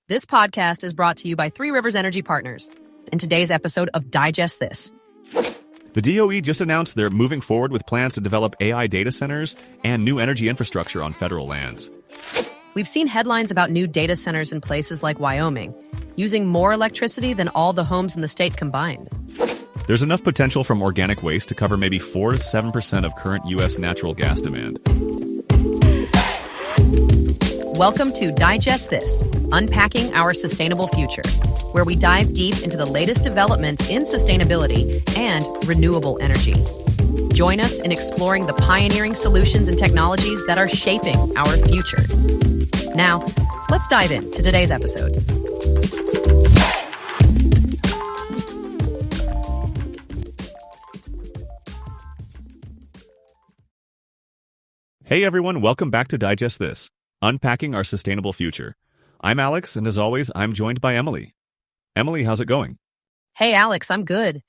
This podcast is brought to you by Three Rivers Energy Partners. In today's episode of Digest This. The DOE just announced they're moving forward with plans to develop AI data centers and new energy infrastructure on federal lands. We've seen headlines about new data centers in places like Wyoming, using more electricity than all the homes in the state combined. There's enough potential from organic waste to cover maybe 4 to 7% of current U.S. natural gas demand. Welcome to Digest This, Unpacking Our Sustainable Future, where we dive deep into the latest developments in sustainability and renewable energy. Join us in exploring the pioneering solutions and technologies that are shaping our future. Now, let's dive into today's episode. Hey everyone, welcome back to Digest This, Unpacking Our Sustainable Future. I'm Alex, and as always, I'm joined by Emily. Emily, how's it going? Hey, Alex, I'm good.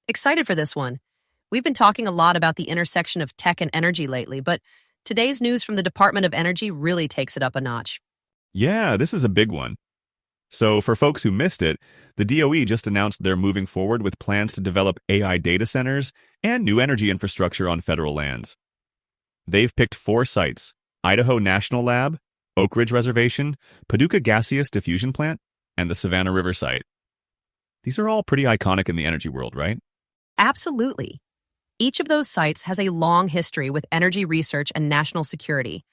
Excited for this one. We've been talking a lot about the intersection of tech and energy lately, but today's news from the Department of Energy really takes it up a notch. Yeah, this is a big one. So for folks who missed it, the DOE just announced they're moving forward with plans to develop AI data centers and new energy infrastructure on federal lands. They've picked 4 sites: Idaho National Lab, Oak Ridge Reservation, Paducah Gaseous Diffusion Plant, and the Savannah River site. These are all pretty iconic in the energy world, right? Absolutely. Each of those sites has a long history with energy research and national security.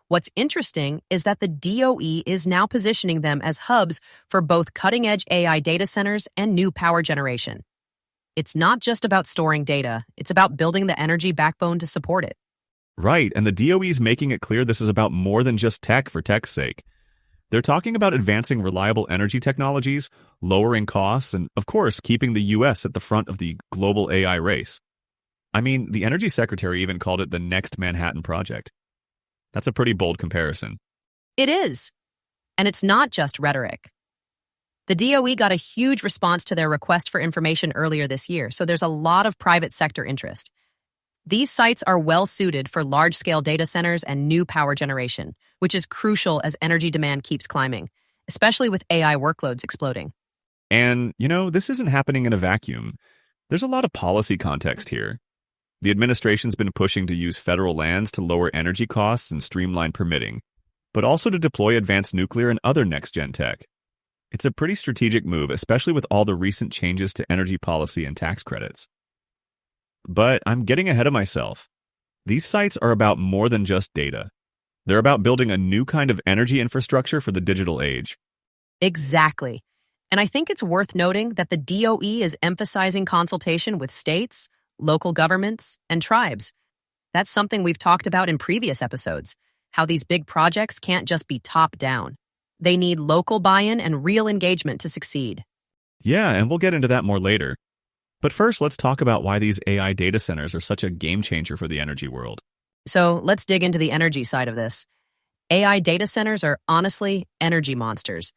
What's interesting is that the DOE is now positioning them as hubs for both cutting-edge AI data centers and new power generation. It's not just about storing data, it's about building the energy backbone to support it. Right, and the DOE is making it clear this is about more than just tech for tech's sake. They're talking about advancing reliable energy technologies, lowering costs, and, of course, keeping the U.S. at the front of the global AI race. I mean, the Energy Secretary even called it the next Manhattan Project. That's a pretty bold comparison. It is. And it's not just rhetoric. The DOE got a huge response to their request for information earlier this year, so there's a lot of private sector interest. These sites are well-suited for large-scale data centers and new power generation, which is crucial as energy demand keeps climbing, especially with AI workloads exploding. And, this isn't happening in a vacuum. There's a lot of policy context here. The administration's been pushing to use federal lands to lower energy costs and streamline permitting, but also to deploy advanced nuclear and other next-gen tech. It's a pretty strategic move, especially with all the recent changes to energy policy and tax credits. But I'm getting ahead of myself. These sites are about more than just data. They're about building a new kind of energy infrastructure for the digital age. Exactly. And I think it's worth noting that the DOE is emphasizing consultation with states, local governments, and tribes. That's something we've talked about in previous episodes, how these big projects can't just be top-down. They need local buy-in and real engagement to succeed. Yeah, and we'll get into that more later. But first, let's talk about why these AI data centers are such a game changer for the energy world. So let's dig into the energy side of this. AI data centers are honestly energy monsters.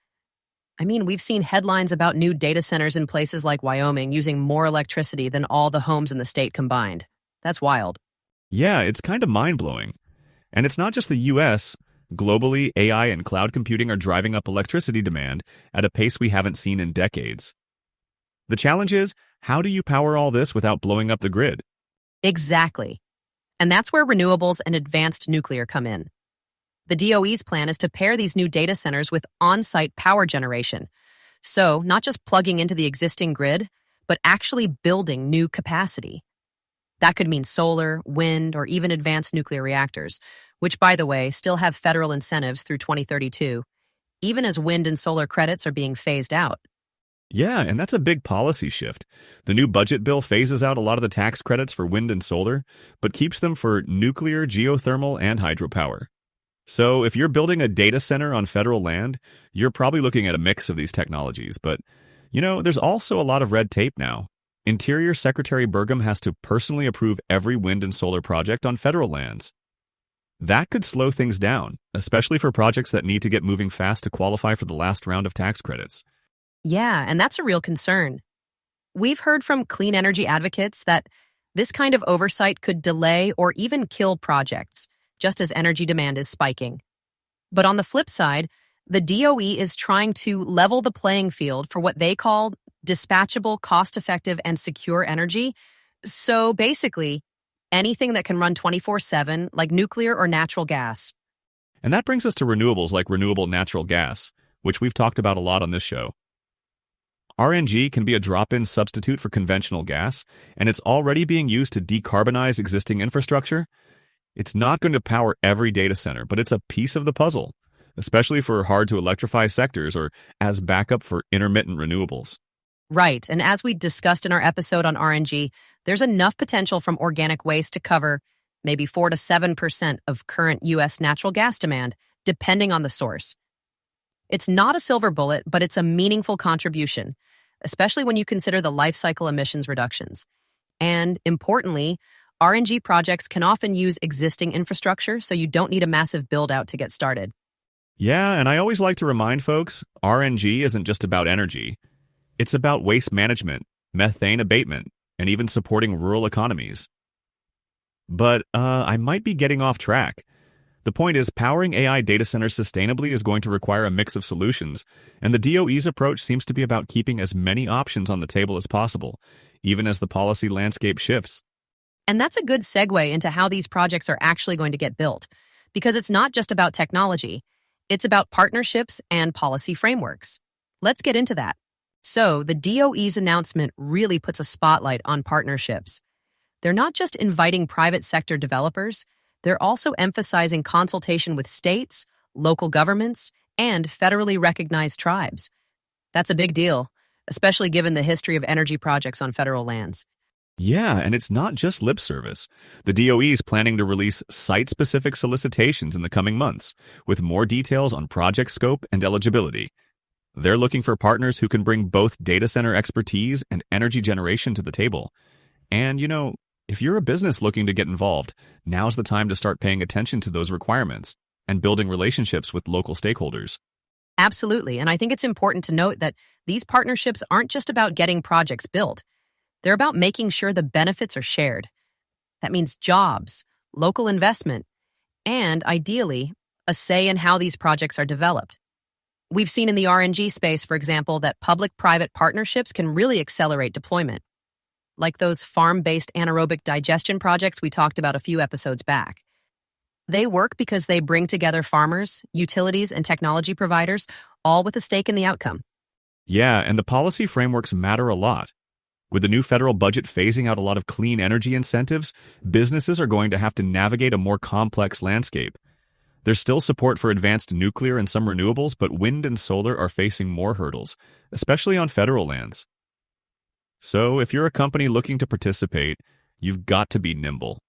I mean, we've seen headlines about new data centers in places like Wyoming using more electricity than all the homes in the state combined. That's wild. Yeah, it's kind of mind-blowing. And it's not just the U.S. Globally, AI and cloud computing are driving up electricity demand at a pace we haven't seen in decades. The challenge is, how do you power all this without blowing up the grid? Exactly. And that's where renewables and advanced nuclear come in. The DOE's plan is to pair these new data centers with on-site power generation. So, not just plugging into the existing grid, but actually building new capacity. That could mean solar, wind, or even advanced nuclear reactors, which, by the way, still have federal incentives through 2032, even as wind and solar credits are being phased out. Yeah, and that's a big policy shift. The new budget bill phases out a lot of the tax credits for wind and solar, but keeps them for nuclear, geothermal, and hydropower. So if you're building a data center on federal land, you're probably looking at a mix of these technologies. But, there's also a lot of red tape now. Interior Secretary Burgum has to personally approve every wind and solar project on federal lands. That could slow things down, especially for projects that need to get moving fast to qualify for the last round of tax credits. Yeah, and that's a real concern. We've heard from clean energy advocates that this kind of oversight could delay or even kill projects, just as energy demand is spiking. But on the flip side, The DOE is trying to level the playing field for what they call dispatchable, cost-effective, and secure energy. So basically, anything that can run 24/7, like nuclear or natural gas. And that brings us to renewables like renewable natural gas, which we've talked about a lot on this show. RNG can be a drop-in substitute for conventional gas, and it's already being used to decarbonize existing infrastructure. It's not going to power every data center, but it's a piece of the puzzle, especially for hard-to-electrify sectors or as backup for intermittent renewables. Right, and as we discussed in our episode on RNG, there's enough potential from organic waste to cover maybe 4 to 7% of current U.S. natural gas demand, depending on the source. It's not a silver bullet, but it's a meaningful contribution, especially when you consider the life cycle emissions reductions. And importantly, RNG projects can often use existing infrastructure, so you don't need a massive build-out to get started. Yeah, and I always like to remind folks, RNG isn't just about energy. It's about waste management, methane abatement, and even supporting rural economies. But I might be getting off track. The point is, powering AI data centers sustainably is going to require a mix of solutions, and the DOE's approach seems to be about keeping as many options on the table as possible, even as the policy landscape shifts. And that's a good segue into how these projects are actually going to get built, because it's not just about technology, it's about partnerships and policy frameworks. Let's get into that. So, the DOE's announcement really puts a spotlight on partnerships. They're not just inviting private sector developers, they're also emphasizing consultation with states, local governments, and federally recognized tribes. That's a big deal, especially given the history of energy projects on federal lands. Yeah, and it's not just lip service. The DOE is planning to release site-specific solicitations in the coming months, with more details on project scope and eligibility. They're looking for partners who can bring both data center expertise and energy generation to the table. And, if you're a business looking to get involved, now's the time to start paying attention to those requirements and building relationships with local stakeholders. Absolutely, and I think it's important to note that these partnerships aren't just about getting projects built. They're about making sure the benefits are shared. That means jobs, local investment, and, ideally, a say in how these projects are developed. We've seen in the RNG space, for example, that public-private partnerships can really accelerate deployment, like those farm-based anaerobic digestion projects we talked about a few episodes back. They work because they bring together farmers, utilities, and technology providers, all with a stake in the outcome. Yeah, and the policy frameworks matter a lot. With the new federal budget phasing out a lot of clean energy incentives, businesses are going to have to navigate a more complex landscape. There's still support for advanced nuclear and some renewables, but wind and solar are facing more hurdles, especially on federal lands. So, if you're a company looking to participate, you've got to be nimble.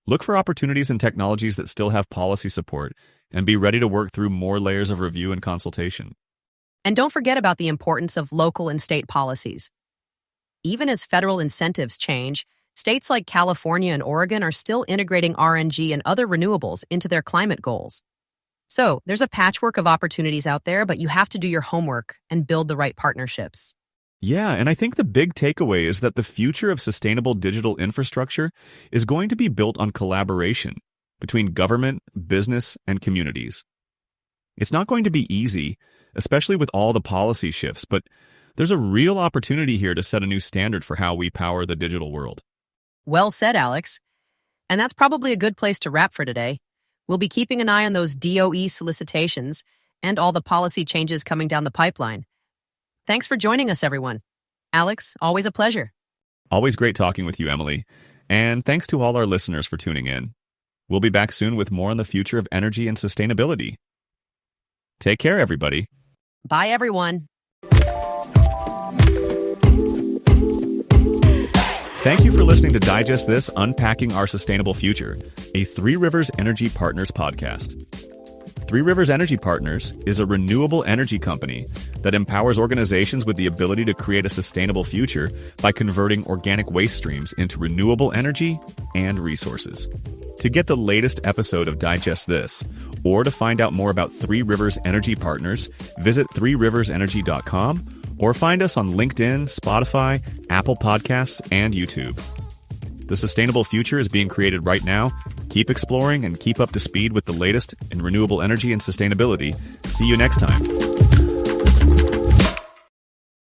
Look for opportunities and technologies that still have policy support, and be ready to work through more layers of review and consultation. And don't forget about the importance of local and state policies. Even as federal incentives change, states like California and Oregon are still integrating RNG and other renewables into their climate goals. So, there's a patchwork of opportunities out there, but you have to do your homework and build the right partnerships. Yeah, and I think the big takeaway is that the future of sustainable digital infrastructure is going to be built on collaboration between government, business, and communities. It's not going to be easy, especially with all the policy shifts, but there's a real opportunity here to set a new standard for how we power the digital world. Well said, Alex. And that's probably a good place to wrap for today. We'll be keeping an eye on those DOE solicitations and all the policy changes coming down the pipeline. Thanks for joining us, everyone. Alex, always a pleasure. Always great talking with you, Emily. And thanks to all our listeners for tuning in. We'll be back soon with more on the future of energy and sustainability. Take care, everybody. Bye, everyone. Thank you for listening to Digest This, Unpacking Our Sustainable Future, a Three Rivers Energy Partners podcast. Three Rivers Energy Partners is a renewable energy company that empowers organizations with the ability to create a sustainable future by converting organic waste streams into renewable energy and resources. To get the latest episode of Digest This, or to find out more about Three Rivers Energy Partners, visit threeriversenergy.com or find us on LinkedIn, Spotify, Apple Podcasts, and YouTube. The sustainable future is being created right now, Keep exploring and keep up to speed with the latest in renewable energy and sustainability. See you next time.